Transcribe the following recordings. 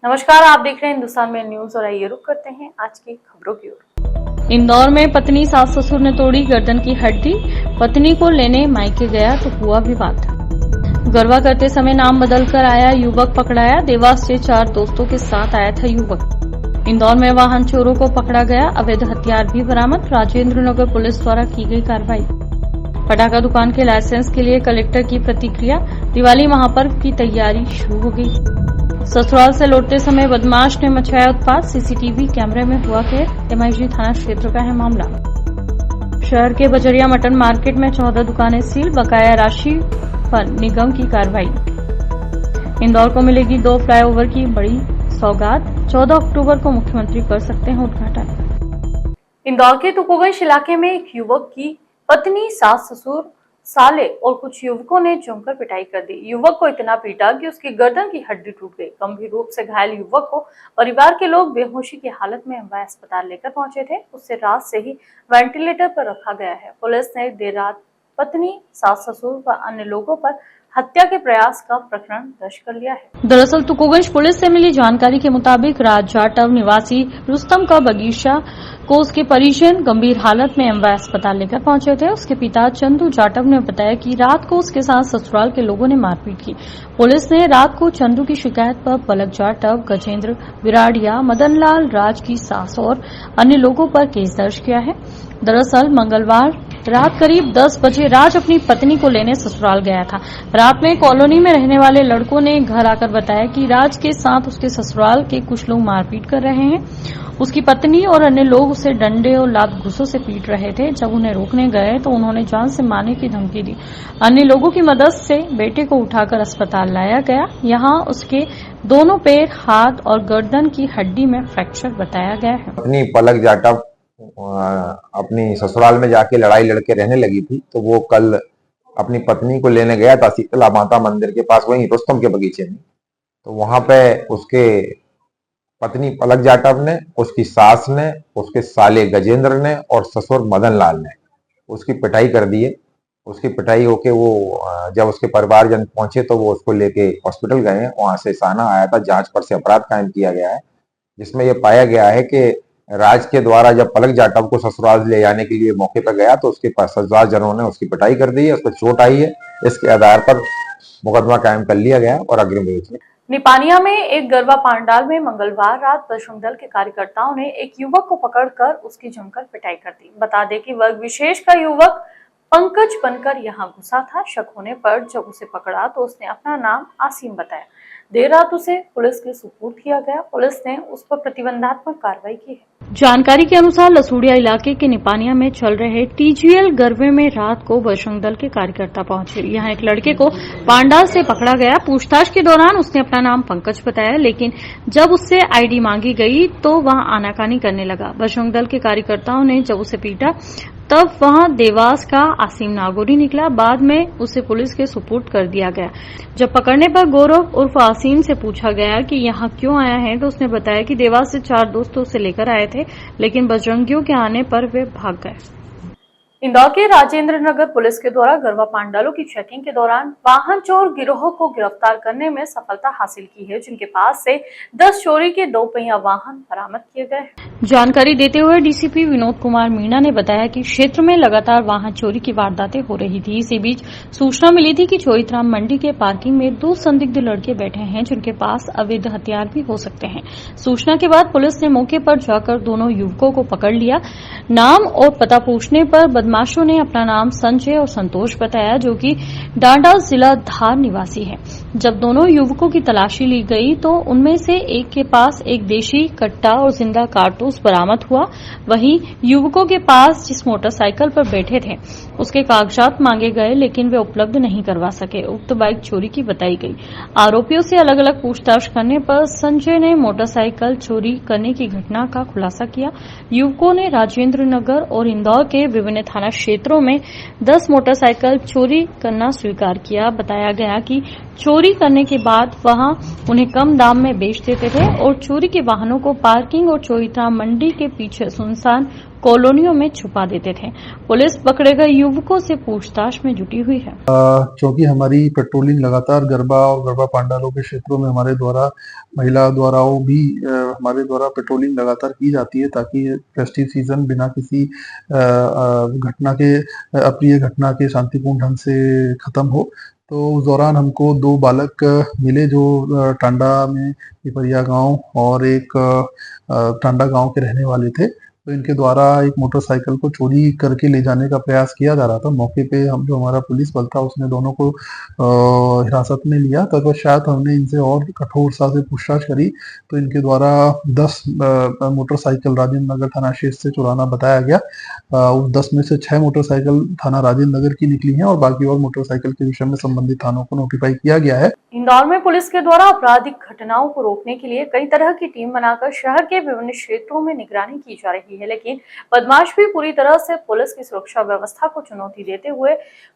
नमस्कार, आप देख रहे हैं हिंदुस्तान में न्यूज और आइए रुक करते हैं आज की खबरों की ओर। इंदौर में पत्नी सास ससुर ने तोड़ी गर्दन की हड्डी, पत्नी को लेने मायके गया तो हुआ विवाद। गरबा करते समय नाम बदलकर आया युवक पकड़ाया, देवास से 4 दोस्तों के साथ आया था युवक। इंदौर में वाहन चोरों को पकड़ा गया, अवैध हथियार भी बरामद, राजेंद्र नगर पुलिस द्वारा की गई कार्रवाई। पटाखा दुकान के लाइसेंस के लिए कलेक्टर की प्रतिक्रिया, दिवाली महापर्व की तैयारी शुरू हो गई। ससुराल से लौटते समय बदमाश ने मचाया उत्पात, सीसीटीवी कैमरे में हुआ कैद, एमआईजी थाना क्षेत्र का है मामला। शहर के बजरिया मटन मार्केट में 14 दुकानें सील, बकाया राशि पर निगम की कार्रवाई। इंदौर को मिलेगी 2 फ्लाईओवर की बड़ी सौगात, 14 अक्टूबर को मुख्यमंत्री कर सकते हैं उद्घाटन। इंदौर के तुकोगंज इलाके में एक युवक की पत्नी, सास, ससुर, साले और कुछ युवकों ने जमकर पिटाई कर दी। युवक को इतना पीटा कि उसकी गर्दन की हड्डी टूट गई। गंभीर रूप से घायल युवक को परिवार के लोग बेहोशी की हालत में एमवाय अस्पताल लेकर पहुंचे थे। उसे रात से ही वेंटिलेटर पर रखा गया है। पुलिस ने देर रात पत्नी, सास, ससुर व अन्य लोगों पर हत्या के प्रयास का प्रकरण दर्ज कर लिया है। दरअसल तुकोगंज पुलिस से मिली जानकारी के मुताबिक राज जाटव निवासी रुस्तम का बगीचा को उसके परिजन गंभीर हालत में एमवाय अस्पताल लेकर पहुंचे थे। उसके पिता चंदू जाटव ने बताया कि रात को उसके साथ ससुराल के लोगों ने मारपीट की। पुलिस ने रात को चंदू की शिकायत पर पलक जाटव, गजेंद्र विराडिया, मदनलाल राज की सास और अन्य लोगों पर केस दर्ज किया है। दरअसल मंगलवार रात करीब 10 बजे राज अपनी पत्नी को लेने ससुराल गया था। रात में कॉलोनी में रहने वाले लड़कों ने घर आकर बताया कि राज के साथ उसके ससुराल के कुछ लोग मारपीट कर रहे हैं। उसकी पत्नी और अन्य लोग उसे डंडे और लात घूंसों से पीट रहे थे। जब उन्हें रोकने गए तो उन्होंने जान से मारने की धमकी दी। अन्य लोगों की मदद से बेटे को उठाकर अस्पताल लाया गया। यहां उसके दोनों पैर, हाथ और गर्दन की हड्डी में फ्रैक्चर बताया गया है। अपनी पलक जाटव अपनी ससुराल में जाके लड़ाई लड़के रहने लगी थी, तो वो कल अपनी पत्नी को लेने गया था शीतला माता मंदिर के पास, वहीं रुस्तम के बगीचे में। तो वहां पे उसके पत्नी पलक जाटव ने, उसकी सास ने, उसके साले गजेंद्र ने और ससुर मदन लाल ने उसकी पिटाई कर दी है। उसकी पिटाई होके वो जब उसके परिवारजन पहुंचे तो वो उसको लेके हॉस्पिटल गए। वहां से साना आया था, जांच पर से अपराध कायम किया गया है, जिसमें यह पाया गया है कि राज के द्वारा जब पलक जाटव को ससुराल ले जाने के लिए मौके पर गया तो उसके पास ससुराल जनों ने उसकी पिटाई कर दी है, उसको चोट आई है। इसके आधार पर मुकदमा कायम कर लिया गया और अग्रिम विवेचना। निपानिया में एक गरबा पांडाल में मंगलवार रात बजरंग दल के कार्यकर्ताओं ने एक युवक को पकड़कर उसकी जमकर पिटाई कर दी। बता दें कि वर्ग विशेष का युवक पंकज बनकर यहां घुसा था। शक होने पर जब उसे पकड़ा तो उसने अपना नाम आसिम बताया। देर रात उसे पुलिस के सुपुर्द किया गया। पुलिस ने उस पर प्रतिबंधात्मक कार्रवाई की है। जानकारी के अनुसार लसूड़िया इलाके के निपानिया में चल रहे टीजीएल गरबे में रात को बजरंग दल के कार्यकर्ता पहुंचे। यहां एक लड़के को पांडाल से पकड़ा गया। पूछताछ के दौरान उसने अपना नाम पंकज बताया, लेकिन जब उससे आईडी मांगी गई तो वह आनाकानी करने लगा। बजरंग दल के कार्यकर्ताओं ने जब उसे पीटा तब वहां देवास का आसिम नागौरी निकला। बाद में उसे पुलिस के सुपुर्द कर दिया गया। जब पकड़ने पर गौरव उर्फ आसिम से पूछा गया कि यहां क्यों आया है तो उसने बताया कि देवास से 4 दोस्त उसे लेकर आए थे, लेकिन बजरंगियों के आने पर वे भाग गए। इंदौर के राजेंद्र नगर पुलिस के द्वारा गरबा पांडालों की चेकिंग के दौरान वाहन चोर गिरोह को गिरफ्तार करने में सफलता हासिल की है, जिनके पास से 10 चोरी के 2 पहिया वाहन बरामद किए गए। जानकारी देते हुए डीसीपी विनोद कुमार मीणा ने बताया कि क्षेत्र में लगातार वाहन चोरी की वारदातें हो रही थी। इसी बीच सूचना मिली थी कि चोईथराम मंडी के पार्किंग में 2 संदिग्ध लड़के बैठे हैं, जिनके पास अवैध हथियार भी हो सकते हैं। सूचना के बाद पुलिस ने मौके पर जाकर दोनों युवकों को पकड़ लिया। नाम और पता पूछने पर बदमाशों ने अपना नाम संजय और संतोष बताया, जो कि डांडा जिला धार निवासी है। जब दोनों युवकों की तलाशी ली गई तो उनमें से एक के पास एक देशी कट्टा और जिंदा कारतूस बरामद हुआ। वहीं युवकों के पास जिस मोटरसाइकिल पर बैठे थे उसके कागजात मांगे गए, लेकिन वे उपलब्ध नहीं करवा सके। उक्त बाइक चोरी की बताई गई। आरोपियों से अलग अलग पूछताछ करने पर संजय ने मोटरसाइकिल चोरी करने की घटना का खुलासा किया। युवकों ने राजेंद्र नगर और इंदौर के विभिन्न थाना क्षेत्रों में 10 मोटरसाइकिल चोरी करना स्वीकार किया। बताया गया कि चोरी करने के बाद वहां उन्हें कम दाम में बेच देते थे और चोरी के वाहनों को पार्किंग और चोईथराम मंडी के पीछे सुनसान कॉलोनियों में छुपा देते थे। पुलिस पकड़े गए युवकों से पूछताछ में जुटी हुई है। क्योंकि हमारी पेट्रोलिंग लगातार गरबा और गरबा पांडालों के क्षेत्रों में हमारे द्वारा महिला द्वाराओं भी हमारे द्वारा पेट्रोलिंग लगातार की जाती है, ताकि फेस्टिव सीजन बिना किसी घटना के अप्रिय घटना के शांतिपूर्ण ढंग से खत्म हो। तो उस दौरान हमको 2 बालक मिले जो टांडा में पिपरिया गांव और एक टांडा गांव के रहने वाले थे। तो इनके द्वारा एक मोटरसाइकिल को चोरी करके ले जाने का प्रयास किया जा रहा था। मौके पे हम जो हमारा पुलिस बल था उसने दोनों को हिरासत में लिया। तत्पश्चात हमने इनसे और कठोरता से पूछताछ करी तो इनके द्वारा 10 मोटरसाइकिल राजेंद्र नगर थाना क्षेत्र से चुराना बताया गया। उस 10 में से 6 मोटरसाइकिल थाना राजेंद्र नगर की निकली हैं और बाकी और मोटरसाइकिल के विषय में संबंधित थानों को नोटिफाई किया गया है। इंदौर में पुलिस के द्वारा आपराधिक घटनाओं को रोकने के लिए कई तरह की टीम बनाकर शहर के विभिन्न क्षेत्रों में निगरानी की जा रही है, लेकिन बदमाश भी पूरी तरह से पुलिस की सुरक्षा व्यवस्था को चुनौती देते हुए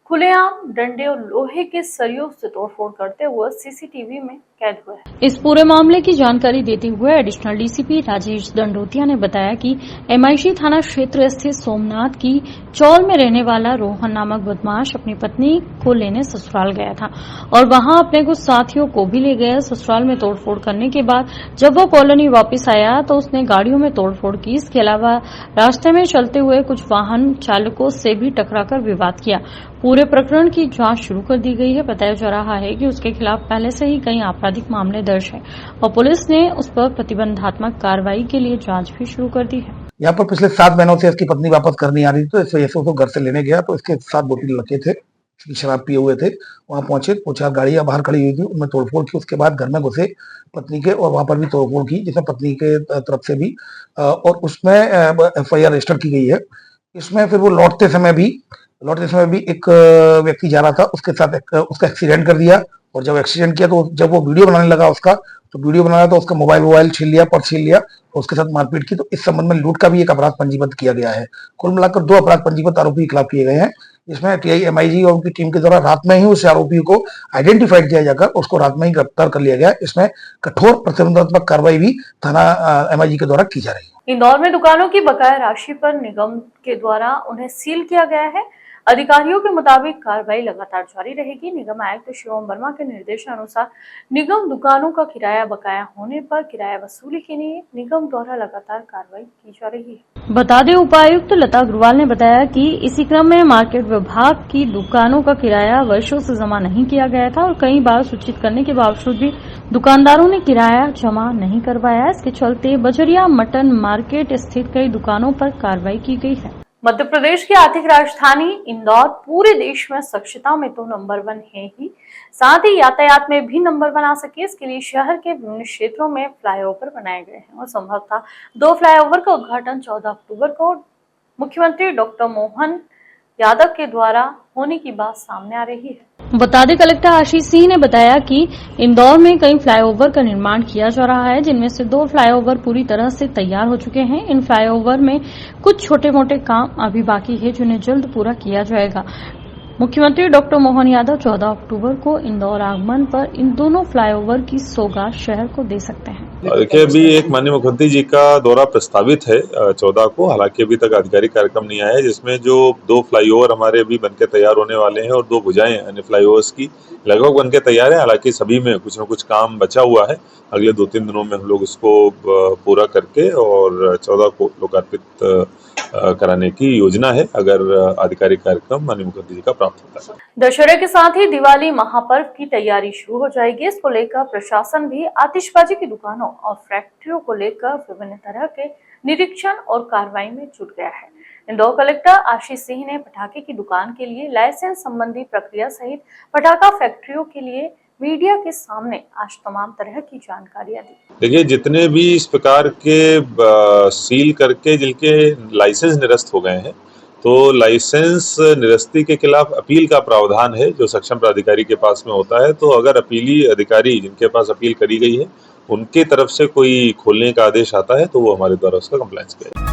खुलेआम डंडे और लोहे के सरियों से तोड़फोड़ करते हुए सीसीटीवी में कैद हुए हैं। इस पूरे मामले की जानकारी देते हुए एडिशनल डीसीपी राजेश दंडोतिया ने बताया कि एमआईसी थाना क्षेत्र स्थित सोमनाथ की चौल में रहने वाला रोहन नामक बदमाश अपनी पत्नी को लेने ससुराल गया था और वहां अपने कुछ साथियों को भी ले गया। ससुराल में तोड़फोड़ करने के बाद जब वो कॉलोनी वापस आया तो उसने गाड़ियों में तोड़फोड़ की। इसके अलावा रास्ते में चलते हुए कुछ वाहन चालकों से भी टकराकर विवाद किया। पूरे प्रकरण की जांच शुरू कर दी गई है। बताया जा रहा है कि उसके खिलाफ पहले से ही कई आपराधिक मामले दर्ज हैं और पुलिस ने उस पर प्रतिबंधात्मक कार्रवाई के लिए जांच भी शुरू कर दी है। यहाँ पर पिछले 7 महीनों से इसकी पत्नी वापस करनी आ रही थी, तो इस वजह से उसको घर से लेने गया तो इसके 7 बोतल लड़के थे, शराब पिए हुए थे। वहां पहुंचे, 4 गाड़ियां बाहर खड़ी हुई थी, उनमें तोड़फोड़ की। उसके बाद घर में घुसे पत्नी के और वहां पर भी तोड़फोड़ की, जिसमें पत्नी के तरफ से भी और उसमें FIR रजिस्टर की गई है। इसमें फिर वो लौटते समय भी एक व्यक्ति जा रहा था, उसके साथ उसका एक्सीडेंट कर दिया। और जब एक्सीडेंट किया तो जब वो वीडियो बनाने लगा तो वीडियो बनाया तो उसका मोबाइल छीन लिया, पर्स छीन लिया और उसके साथ मारपीट की। तो इस संबंध में लूट का भी एक अपराध पंजीबद्ध किया गया है। कुल मिलाकर 2 अपराध पंजीबद्ध आरोपी के खिलाफ किए गए हैं। इसमें TI MIG और उनकी टीम के द्वारा रात में ही उस आरोपी को आइडेंटिफाइड किया जाकर उसको रात में ही गिरफ्तार कर लिया गया। इसमें कठोर प्रतिबंधात्मक कार्रवाई भी थाना MIG के द्वारा की जा रही है। इंदौर में दुकानों की बकाया राशि पर निगम के द्वारा उन्हें सील किया गया है। अधिकारियों के मुताबिक कार्रवाई लगातार जारी रहेगी। निगम आयुक्त शिवम वर्मा के निर्देशानुसार निगम दुकानों का किराया बकाया होने पर किराया वसूली के लिए निगम द्वारा लगातार कार्रवाई की जा रही है। बता दें, उपायुक्त लता अग्रवाल ने बताया कि इसी क्रम में मार्केट विभाग की दुकानों का किराया वर्षों से जमा नहीं किया गया था और कई बार सूचित करने के बावजूद भी दुकानदारों ने किराया जमा नहीं करवाया। इसके चलते बजरिया मटन मार्केट स्थित कई दुकानों पर कार्रवाई की गई है। मध्य प्रदेश की आर्थिक राजधानी इंदौर पूरे देश में स्वच्छता में तो नंबर 1 है ही, साथ ही यातायात में भी नंबर 1 आ सके, इसके लिए शहर के विभिन्न क्षेत्रों में फ्लाईओवर बनाए गए हैं और संभवतः 2 फ्लाईओवर का उद्घाटन 14 अक्टूबर को मुख्यमंत्री डॉक्टर मोहन यादव के द्वारा होने की बात सामने आ रही है। बता दें, कलेक्टर आशीष सिंह ने बताया कि इंदौर में कई फ्लाईओवर का निर्माण किया जा रहा है, जिनमें से 2 फ्लाईओवर पूरी तरह से तैयार हो चुके हैं। इन फ्लाईओवर में कुछ छोटे मोटे काम अभी बाकी है जिन्हें जल्द पूरा किया जाएगा। मुख्यमंत्री डॉक्टर मोहन यादव 14 अक्टूबर को इंदौर आगमन पर इन दोनों फ्लाईओवर की सौगात शहर को दे सकते हैं। देखिए, अभी एक माननीय मुख्यमंत्री जी का दौरा प्रस्तावित है 14 को, हालांकि अभी तक आधिकारिक कार्यक्रम नहीं आया है, जिसमें जो 2 फ्लाईओवर हमारे अभी बनके तैयार होने वाले हैं और 2 भुजाएं अन्य फ्लाईओवर्स की लगभग बनके तैयार है। हालांकि सभी में कुछ न कुछ काम बचा हुआ है। अगले 2-3 दिनों में हम लोग इसको पूरा करके और 14 को लोकार्पित कराने की योजना है, अगर आधिकारिक कार्यक्रम माननीय मुख्यमंत्री जी का प्राप्त होता है। दशहरे के साथ ही दिवाली महापर्व की तैयारी शुरू हो जाएगी। इसको लेकर प्रशासन भी आतिशबाजी की दुकानों और फैक्ट्रियों को लेकर विभिन्न तरह के निरीक्षण और कार्रवाई में जुट गया है। इंदौर कलेक्टर आशीष सिंह ने पटाखे की दुकान के लिए लाइसेंस संबंधी प्रक्रिया सहित पटाखा फैक्ट्रियों के लिए मीडिया के सामने आज तमाम तरह की जानकारियां दी। देखिए, जितने भी इस प्रकार के सील करके जिनके लाइसेंस निरस्त हो गए हैं, तो लाइसेंस निरस्ती के खिलाफ अपील का प्रावधान है जो सक्षम प्राधिकारी के पास में होता है। तो अगर अपीली अधिकारी जिनके पास अपील करी गई है उनके तरफ से कोई खोलने का आदेश आता है तो वो हमारे द्वारा उसका कंप्लायंस करें।